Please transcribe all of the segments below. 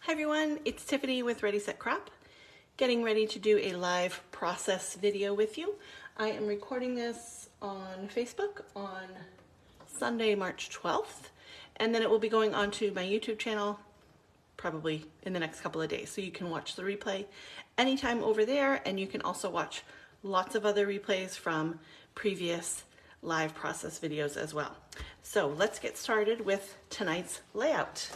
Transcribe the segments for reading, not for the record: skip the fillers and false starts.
Hi everyone, it's Tiffany with Ready Set Crop, getting ready to do a live process video with you. I am recording this on Facebook on Sunday, March 12th, and then it will be going onto my YouTube channel probably in the next couple of days. So you can watch the replay anytime over there, and you can also watch lots of other replays from previous live process videos as well. So let's get started with tonight's layout.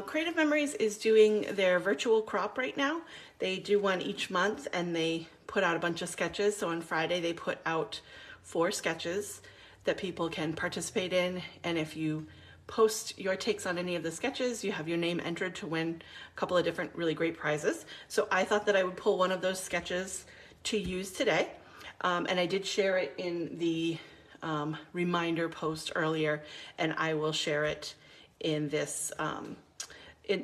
Creative Memories is doing their virtual crop right now. They do one each month and they put out a bunch of sketches. So on Friday they put out 4 sketches that people can participate in, and if you post your takes on any of the sketches, you have your name entered to win a couple of different really great prizes. So I thought that I would pull one of those sketches to use today, and I did share it in the reminder post earlier, and I will share it in this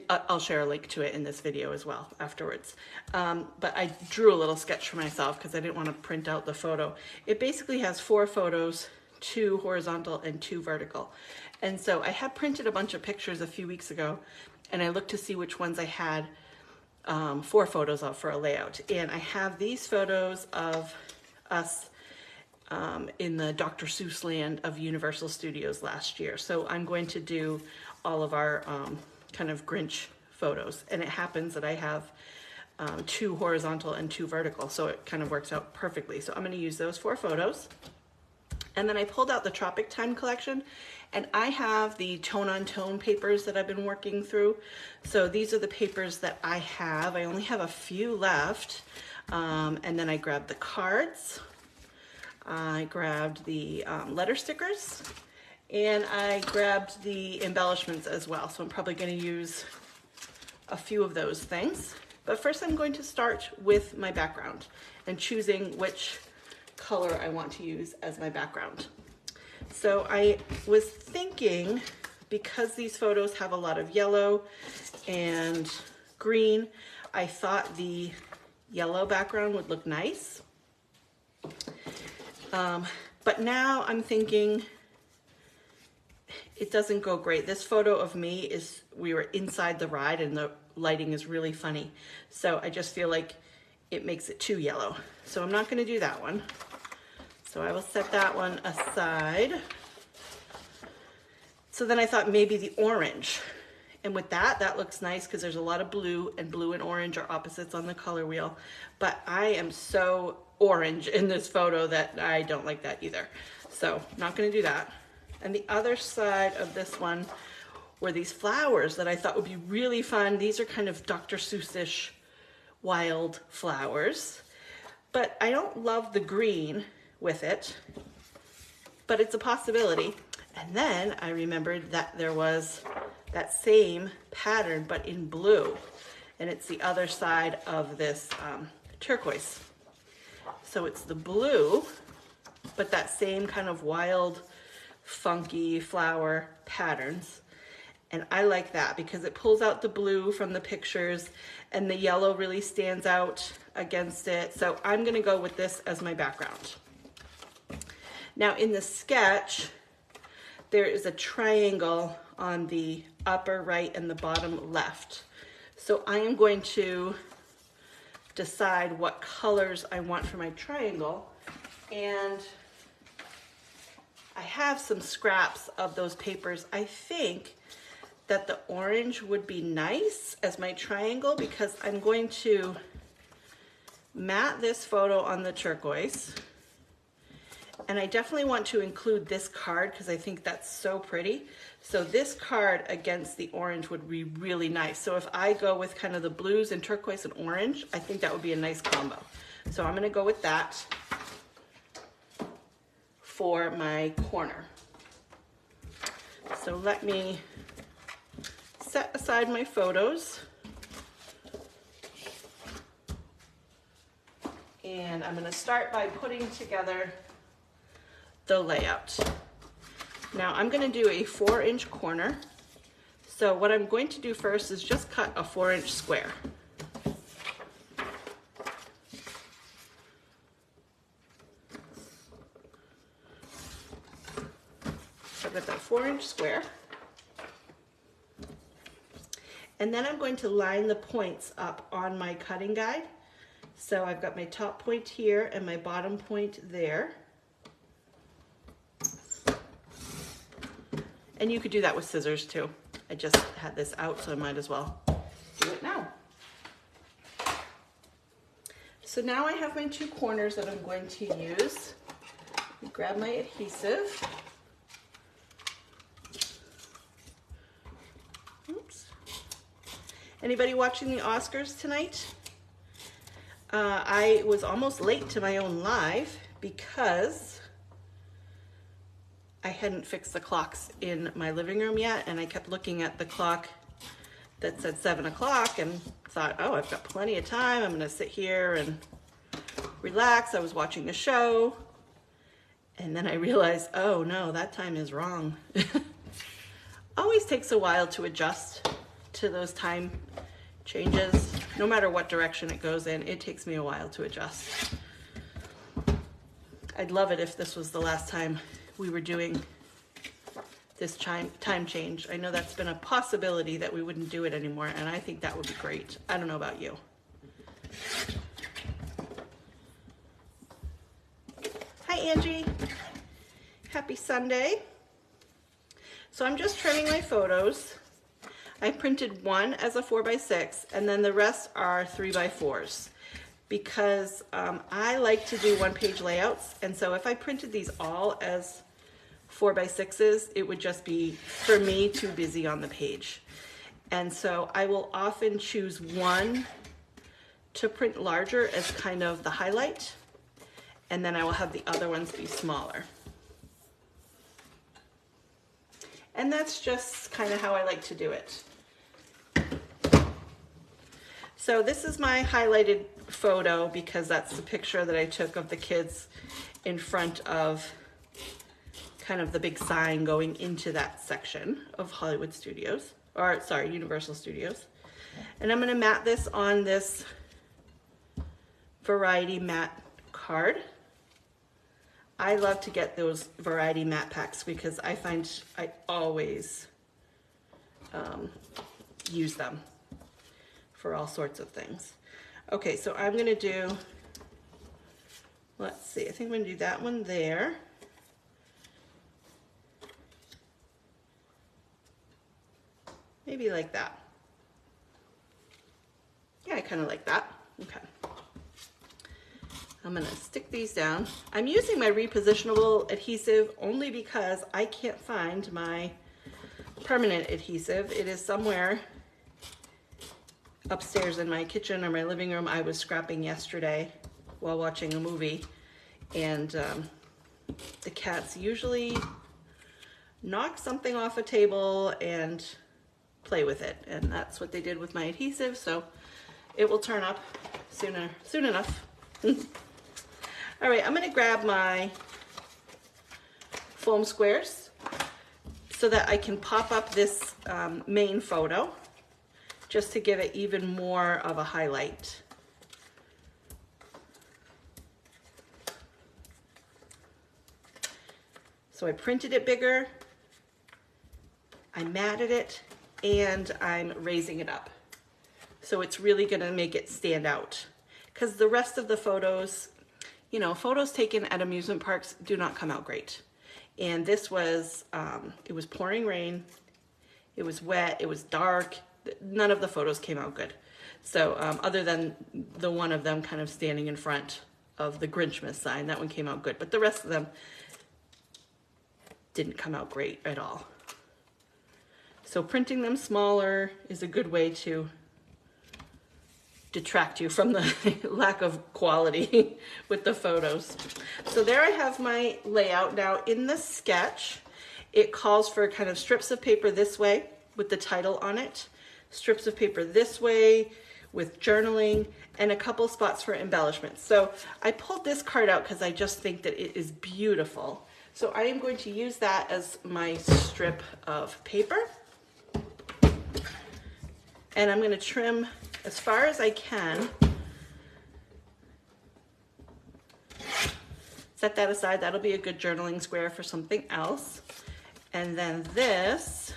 I'll share a link to it in this video as well afterwards. But I drew a little sketch for myself because I didn't want to print out the photo. It basically has 4 photos, 2 horizontal and 2 vertical. And so I had printed a bunch of pictures a few weeks ago, and I looked to see which ones I had 4 photos of for a layout. And I have these photos of us in the Dr. Seuss land of Universal Studios last year. So I'm going to do all of our kind of Grinch photos, and it happens that I have 2 horizontal and 2 vertical, so it kind of works out perfectly. So I'm going to use those 4 photos, and then I pulled out the Tropic Time collection, and I have the tone on tone papers that I've been working through. So these are the papers that I have. I only have a few left, and then I grabbed the cards, I grabbed the letter stickers, and I grabbed the embellishments as well. So I'm probably going to use a few of those things. But first I'm going to start with my background and choosing which color I want to use as my background. So I was thinking, because these photos have a lot of yellow and green, I thought the yellow background would look nice. But now I'm thinking it doesn't go great. This photo of me we were inside the ride and the lighting is really funny. So I just feel like it makes it too yellow. So I'm not going to do that one. So I will set that one aside. So then I thought maybe the orange. And with that looks nice because there's a lot of blue, and blue and orange are opposites on the color wheel. But I am so orange in this photo that I don't like that either. So I'm not going to do that. And the other side of this one were these flowers that I thought would be really fun. These are kind of Dr. Seuss-ish wild flowers. But I don't love the green with it, but it's a possibility. And then I remembered that there was that same pattern, but in blue. And it's the other side of this turquoise. So it's the blue, but that same kind of wild, funky flower patterns. And I like that because it pulls out the blue from the pictures and the yellow really stands out against it. So I'm going to go with this as my background. Now in the sketch, there is a triangle on the upper right and the bottom left. So I am going to decide what colors I want for my triangle, and I have some scraps of those papers. I think that the orange would be nice as my triangle because I'm going to mat this photo on the turquoise. And I definitely want to include this card because I think that's so pretty. So this card against the orange would be really nice. So if I go with kind of the blues and turquoise and orange, I think that would be a nice combo. So I'm going to go with that for my corner. So let me set aside my photos. And I'm going to start by putting together the layout. Now I'm going to do a 4-inch corner. So what I'm going to do first is just cut a 4-inch square. So I've got that 4-inch square. And then I'm going to line the points up on my cutting guide. So I've got my top point here and my bottom point there. And you could do that with scissors too. I just had this out, so I might as well do it now. So now I have my two corners that I'm going to use. Grab my adhesive. Oops. Anybody watching the Oscars tonight? I was almost late to my own live because I hadn't fixed the clocks in my living room yet, and I kept looking at the clock that said 7 o'clock and thought, oh, I've got plenty of time. I'm gonna sit here and relax. I was watching the show, and then I realized, oh no, that time is wrong. Always takes a while to adjust to those time changes. No matter what direction it goes in, it takes me a while to adjust. I'd love it if this was the last time we were doing this time change. I know that's been a possibility that we wouldn't do it anymore, and I think that would be great. I don't know about you. Hi, Angie. Happy Sunday. So I'm just trimming my photos. I printed one as a 4x6, and then the rest are 3x4s because I like to do one-page layouts, and so if I printed these all as 4x6s, it would just be, for me, too busy on the page. And so I will often choose one to print larger as kind of the highlight, and then I will have the other ones be smaller. And that's just kind of how I like to do it. So this is my highlighted photo because that's the picture that I took of the kids in front of kind of the big sign going into that section of Hollywood Studios, or sorry, Universal Studios. And I'm gonna mat this on this variety mat card. I love to get those variety mat packs because I find I always use them for all sorts of things. Okay, so I'm gonna do, let's see, I think I'm gonna do that one there. Maybe like that. Yeah, I kind of like that. Okay. I'm gonna stick these down. I'm using my repositionable adhesive only because I can't find my permanent adhesive. It is somewhere upstairs in my kitchen or my living room. I was scrapping yesterday while watching a movie, and the cats usually knock something off a table and play with it, and that's what they did with my adhesive, so it will turn up soon enough. All right, I'm gonna grab my foam squares so that I can pop up this main photo just to give it even more of a highlight. So I printed it bigger, I matted it, and I'm raising it up. So it's really gonna make it stand out. Because the rest of the photos, you know, photos taken at amusement parks do not come out great. And this was, it was pouring rain, it was wet, it was dark, none of the photos came out good. So other than the one of them kind of standing in front of the Grinchmas sign, that one came out good. But the rest of them didn't come out great at all. So printing them smaller is a good way to detract you from the lack of quality with the photos. So there I have my layout. Now in the sketch, it calls for kind of strips of paper this way with the title on it, strips of paper this way with journaling, and a couple spots for embellishments. So I pulled this card out because I just think that it is beautiful. So I am going to use that as my strip of paper. And I'm going to trim as far as I can. Set that aside. That'll be a good journaling square for something else. And then this,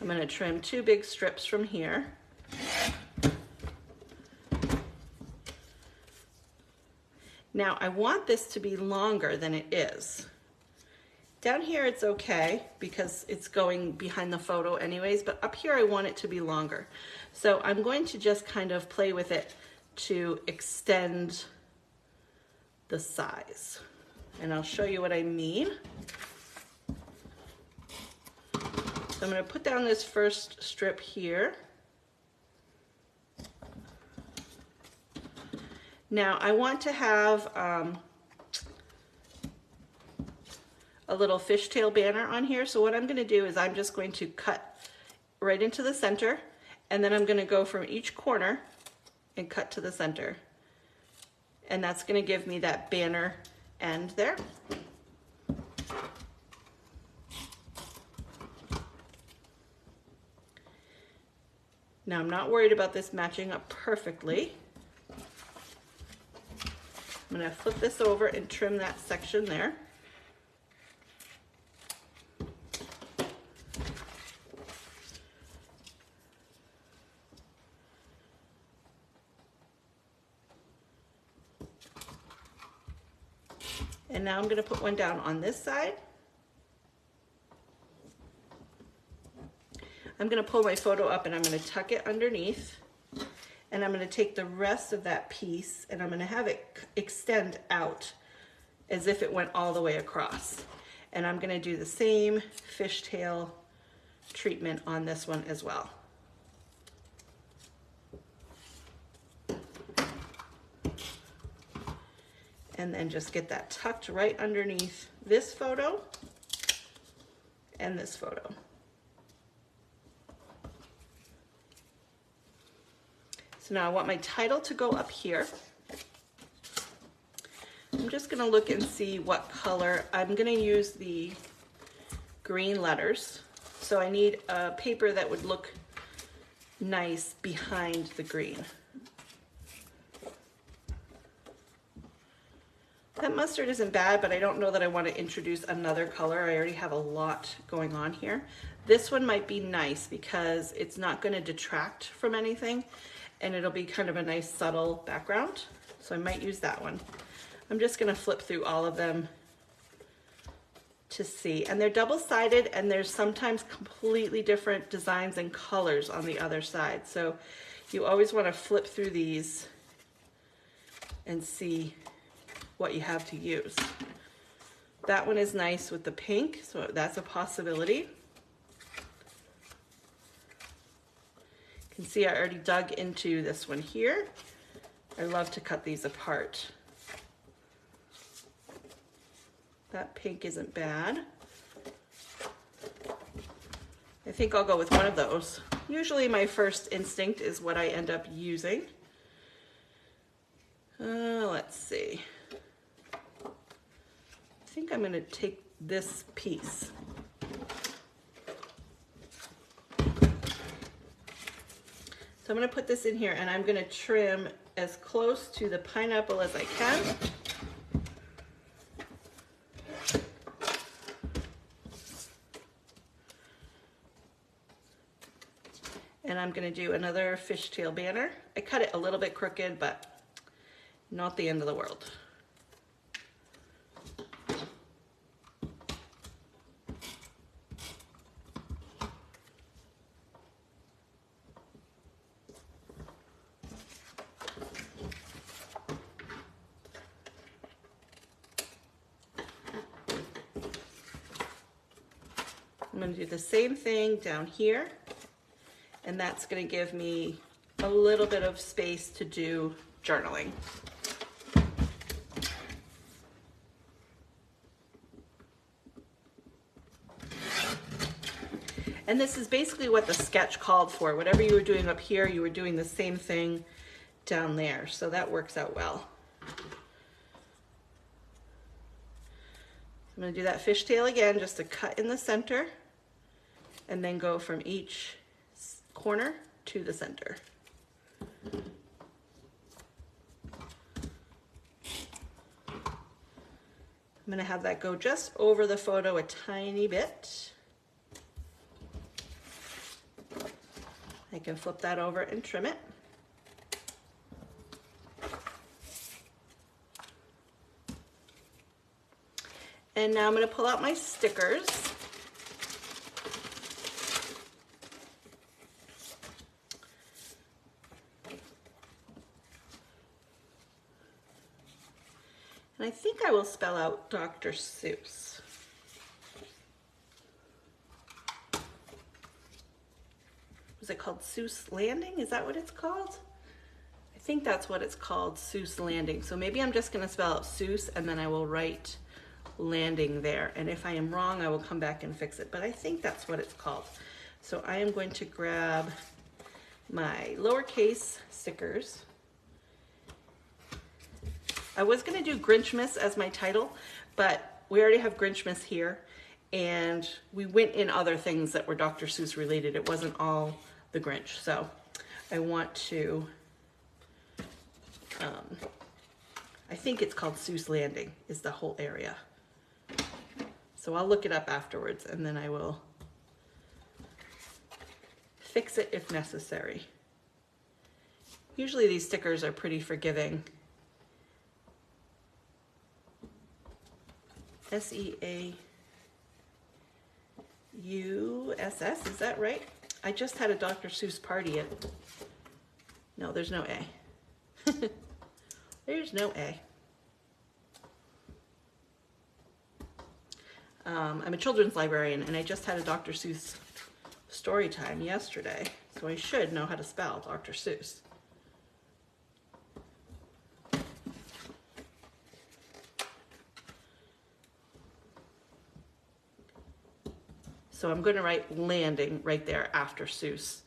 I'm going to trim 2 big strips from here. Now I want this to be longer than it is. Down here it's okay because it's going behind the photo anyways, but up here I want it to be longer. So I'm going to just kind of play with it to extend the size. And I'll show you what I mean. So I'm going to put down this first strip here. Now I want to have a little fishtail banner on here. So what I'm going to do is I'm just going to cut right into the center, and then I'm going to go from each corner and cut to the center. And that's going to give me that banner end there. Now I'm not worried about this matching up perfectly. I'm going to flip this over and trim that section there. And now I'm going to put one down on this side. I'm going to pull my photo up and I'm going to tuck it underneath. And I'm going to take the rest of that piece and I'm going to have it extend out as if it went all the way across. And I'm going to do the same fishtail treatment on this one as well. And then just get that tucked right underneath this photo and this photo. So now I want my title to go up here. I'm just going to look and see what color. I'm going to use the green letters. So I need a paper that would look nice behind the green. That mustard isn't bad, but I don't know that I want to introduce another color. I already have a lot going on here. This one might be nice because it's not going to detract from anything. And it'll be kind of a nice subtle background. So I might use that one. I'm just gonna flip through all of them to see. And they're double-sided and there's sometimes completely different designs and colors on the other side. So you always wanna flip through these and see what you have to use. That one is nice with the pink, so that's a possibility. You can see I already dug into this one here. I love to cut these apart. That pink isn't bad. I think I'll go with one of those. Usually my first instinct is what I end up using. Let's see. I think I'm going to take this piece. So I'm going to put this in here and I'm going to trim as close to the pineapple as I can. And I'm going to do another fishtail banner. I cut it a little bit crooked, but not the end of the world. I'm going to do the same thing down here, and that's going to give me a little bit of space to do journaling. And this is basically what the sketch called for. Whatever you were doing up here, you were doing the same thing down there. So that works out well. I'm going to do that fishtail again, just to cut in the center and then go from each corner to the center. I'm going to have that go just over the photo a tiny bit. I can flip that over and trim it. And now I'm going to pull out my stickers. And I think I will spell out Dr. Seuss. Was it called Seuss Landing? Is that what it's called? I think that's what it's called, Seuss Landing. So maybe I'm just going to spell out Seuss and then I will write landing there. And if I am wrong, I will come back and fix it. But I think that's what it's called. So I am going to grab my lowercase stickers. I was going to do Grinchmas as my title, but we already have Grinchmas here. And we went in other things that were Dr. Seuss related. It wasn't all the Grinch. So I want to, I think it's called Seuss Landing is the whole area. So I'll look it up afterwards and then I will fix it if necessary. Usually these stickers are pretty forgiving. SEAUSS, is that right? I just had a Dr. Seuss party at, no, there's no A. There's no A. I'm a children's librarian and I just had a Dr. Seuss story time yesterday, so I should know how to spell Dr. Seuss. So I'm going to write landing right there after Seuss,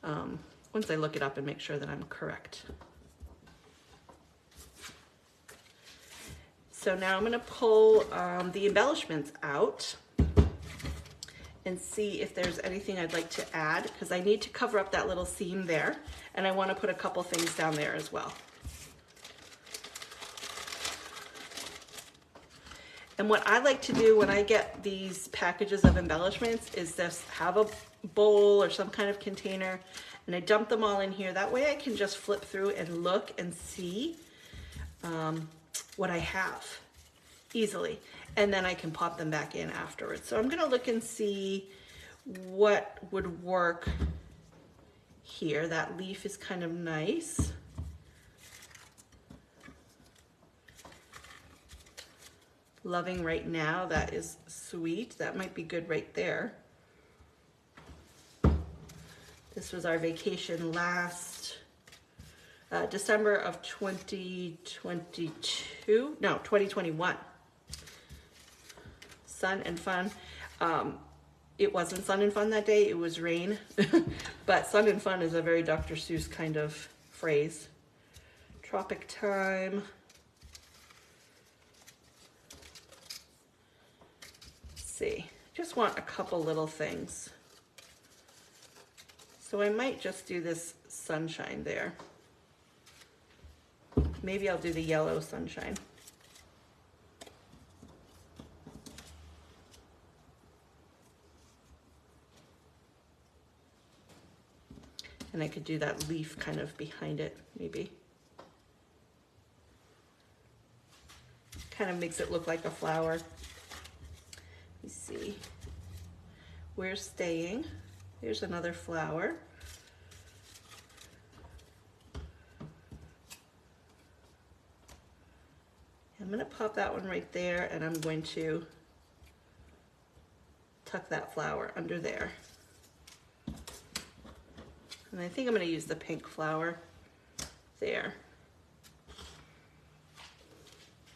once I look it up and make sure that I'm correct. So now I'm going to pull the embellishments out and see if there's anything I'd like to add, because I need to cover up that little seam there, and I want to put a couple things down there as well. And what I like to do when I get these packages of embellishments is just have a bowl or some kind of container and I dump them all in here. That way I can just flip through and look and see what I have easily. And then I can pop them back in afterwards. So I'm gonna look and see what would work here. That leaf is kind of nice. Loving right now, that is sweet. That might be good right there. This was our vacation last December of 2022, no, 2021. Sun and fun. It wasn't sun and fun that day, it was rain. But sun and fun is a very Dr. Seuss kind of phrase. Tropic time. See, just want a couple little things. So I might just do this sunshine there. Maybe I'll do the yellow sunshine. And I could do that leaf kind of behind it, maybe. Kind of makes it look like a flower. You see, we're staying. Here's another flower. I'm going to pop that one right there and I'm going to tuck that flower under there. And I think I'm going to use the pink flower there.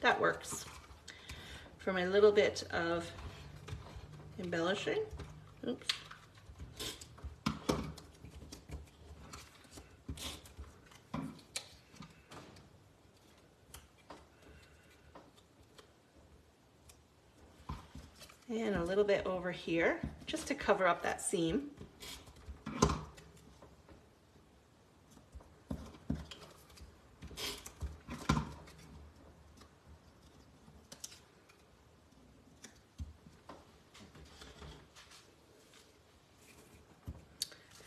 That works for my little bit of embellishing. Oops. And a little bit over here, just to cover up that seam.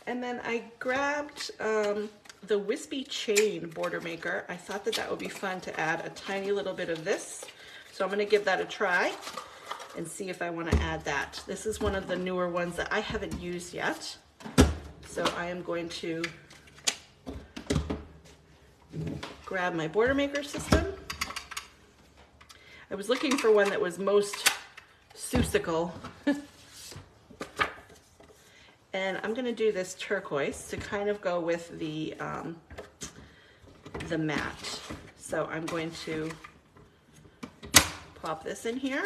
And then I grabbed the Wispy Chain border maker. I thought that that would be fun to add a tiny little bit of this. So I'm gonna give that a try and see if I wanna add that. This is one of the newer ones that I haven't used yet. So I am going to grab my border maker system. I was looking for one that was most Seussical. And I'm gonna do this turquoise to kind of go with the matte. So I'm going to pop this in here.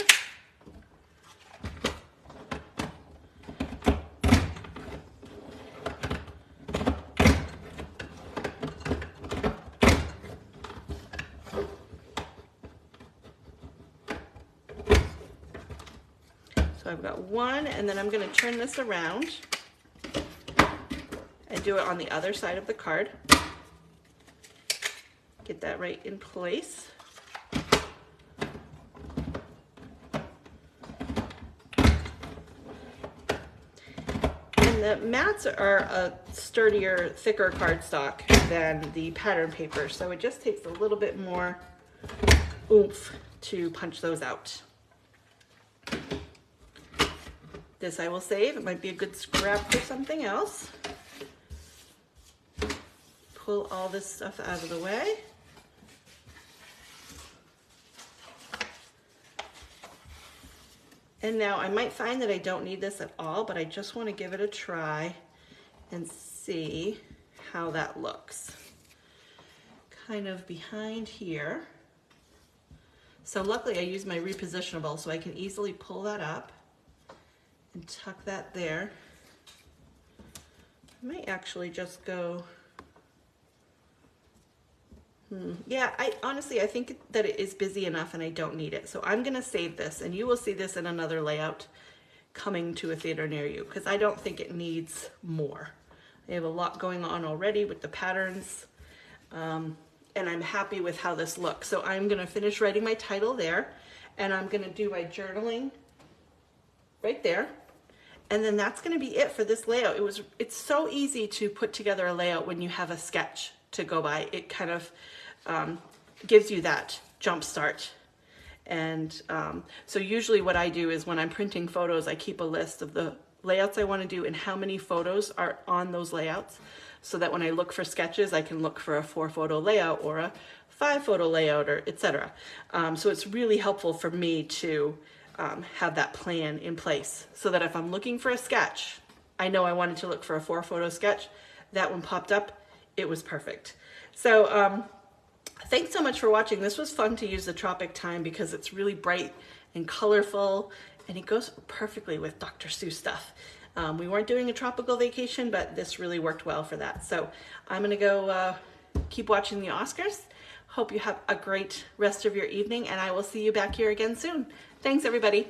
So I've got one, and then I'm gonna turn this around and do it on the other side of the card. Get that right in place. And the mats are a sturdier, thicker cardstock than the pattern paper, so it just takes a little bit more oomph to punch those out. This I will save. It might be a good scrap for something else. Pull all this stuff out of the way. And now I might find that I don't need this at all, but I just want to give it a try and see how that looks. Kind of behind here. So luckily I use my repositionable so I can easily pull that up and tuck that there. I might actually just go, yeah, honestly, I think that it is busy enough and I don't need it. So I'm gonna save this, and you will see this in another layout coming to a theater near you, because I don't think it needs more. I have a lot going on already with the patterns, and I'm happy with how this looks. So I'm gonna finish writing my title there, and I'm gonna do my journaling right there. And then that's gonna be it for this layout. It's so easy to put together a layout when you have a sketch to go by. It kind of gives you that jump start. And so usually what I do is when I'm printing photos, I keep a list of the layouts I want to do and how many photos are on those layouts, so that when I look for sketches, I can look for a 4-photo layout or a 5-photo layout, or etc. So it's really helpful for me to have that plan in place, so that if I'm looking for a sketch, I know I wanted to look for a 4-photo sketch. That one popped up. It was perfect. So thanks so much for watching. This was fun to use the Tropic Time because it's really bright and colorful, and it goes perfectly with Dr. Seuss stuff. We weren't doing a tropical vacation, but this really worked well for that. So I'm gonna go keep watching the Oscars. Hope you have a great rest of your evening, and I will see you back here again soon. Thanks, everybody.